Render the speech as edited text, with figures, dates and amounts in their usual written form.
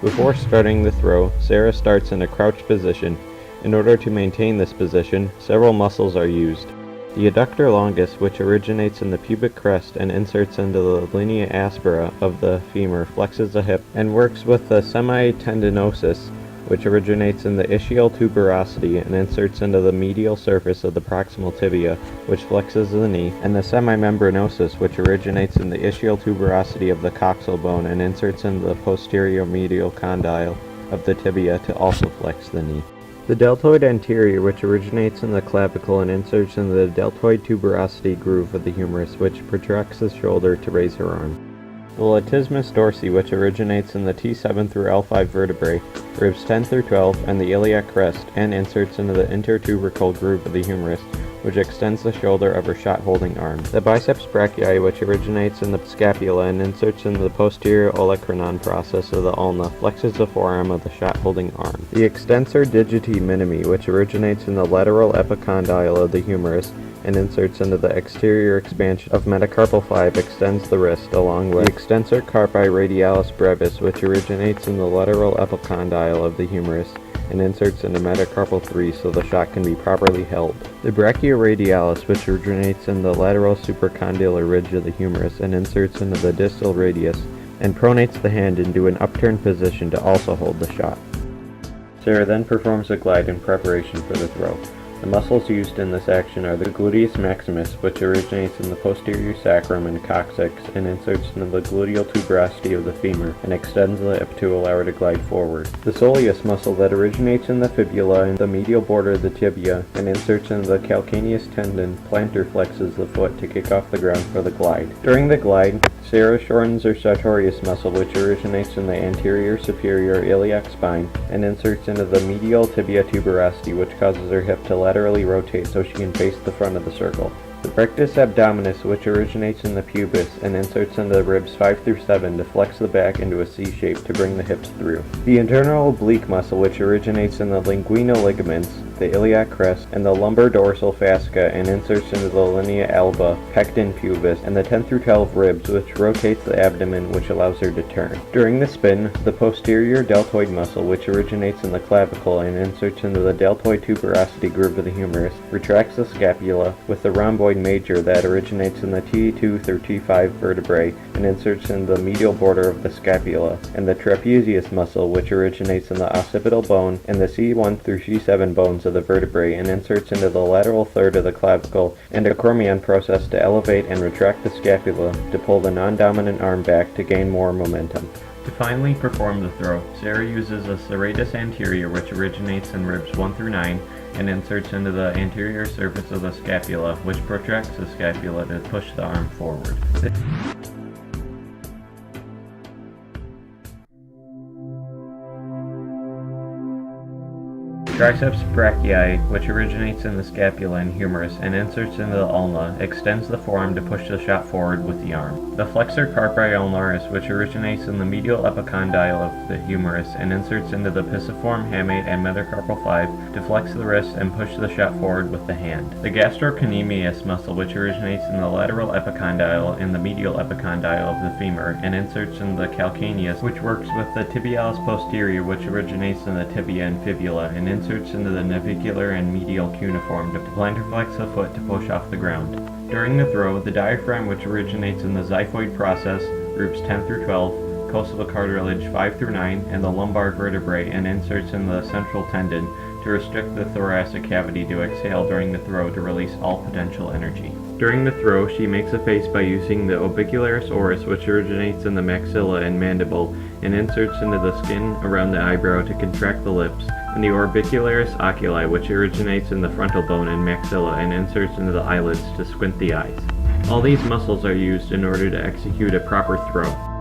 Before starting the throw, Sarah starts in a crouched position. In order to maintain this position, several muscles are used. The adductor longus, which originates in the pubic crest and inserts into the linea aspera of the femur, flexes the hip and works with the semitendinosus, which originates in the ischial tuberosity and inserts into the medial surface of the proximal tibia, which flexes the knee, and the semimembranosus, which originates in the ischial tuberosity of the coxal bone and inserts into the posterior medial condyle of the tibia to also flex the knee. The deltoid anterior, which originates in the clavicle and inserts into the deltoid tuberosity groove of the humerus, which protracts the shoulder to raise her arm. The latissimus dorsi, which originates in the T7 through L5 vertebrae, ribs 10 through 12, and the iliac crest, and inserts into the intertubercle groove of the humerus, which extends the shoulder of her shot-holding arm. The biceps brachii, which originates in the scapula and inserts into the posterior olecranon process of the ulna, flexes the forearm of the shot-holding arm. The extensor digiti minimi, which originates in the lateral epicondyle of the humerus and inserts into the exterior expansion of metacarpal 5, extends the wrist, along with the extensor carpi radialis brevis, which originates in the lateral epicondyle of the humerus and inserts into metacarpal 3 so the shot can be properly held. The brachioradialis, which originates in the lateral supracondylar ridge of the humerus and inserts into the distal radius and pronates the hand into an upturned position to also hold the shot. Sarah then performs a glide in preparation for the throw. The muscles used in this action are the gluteus maximus, which originates in the posterior sacrum and coccyx and inserts into the gluteal tuberosity of the femur and extends the hip to allow her to glide forward. The soleus muscle that originates in the fibula and the medial border of the tibia and inserts into the calcaneus tendon plantar flexes the foot to kick off the ground for the glide. During the glide, Sarah shortens her sartorius muscle, which originates in the anterior superior iliac spine and inserts into the medial tibia tuberosity, which causes her hip to laterally rotate so she can face the front of the circle. The rectus abdominis, which originates in the pubis and inserts into the ribs 5 through 7 to flex the back into a C shape to bring the hips through. The internal oblique muscle, which originates in the linguinal ligaments, the iliac crest, and the lumbar dorsal fascia and inserts into the linea alba, pecten pubis, and the 10 through 12 ribs, which rotates the abdomen, which allows her to turn. During the spin, the posterior deltoid muscle, which originates in the clavicle and inserts into the deltoid tuberosity groove of the humerus, retracts the scapula with the rhomboid major that originates in the T2 through T5 vertebrae and inserts into the medial border of the scapula, and the trapezius muscle, which originates in the occipital bone and the C1 through C7 bones of the vertebrae and inserts into the lateral third of the clavicle, and a Cormion process to elevate and retract the scapula to pull the non-dominant arm back to gain more momentum. To finally perform the throw, Sarah uses a serratus anterior, which originates in ribs 1 through 9 and inserts into the anterior surface of the scapula, which protracts the scapula to push the arm forward. Triceps brachii, which originates in the scapula and humerus and inserts into the ulna, extends the forearm to push the shot forward with the arm. The flexor carpi ulnaris, which originates in the medial epicondyle of the humerus and inserts into the pisiform hamate and metacarpal 5 to flex the wrist and push the shot forward with the hand. The gastrocnemius muscle, which originates in the lateral epicondyle and the medial epicondyle of the femur and inserts into the calcaneus, which works with the tibialis posterior, which originates in the tibia and fibula and inserts into the navicular and medial cuneiform to plantar flex the foot to push off the ground. During the throw, the diaphragm, which originates in the xiphoid process, groups 10 through 12, costal cartilage 5 through 9, and the lumbar vertebrae, and inserts in the central tendon to restrict the thoracic cavity to exhale during the throw to release all potential energy. During the throw, she makes a face by using the orbicularis oris, which originates in the maxilla and mandible, and inserts into the skin around the eyebrow to contract the lips, and the orbicularis oculi, which originates in the frontal bone and maxilla and inserts into the eyelids to squint the eyes. All these muscles are used in order to execute a proper throw.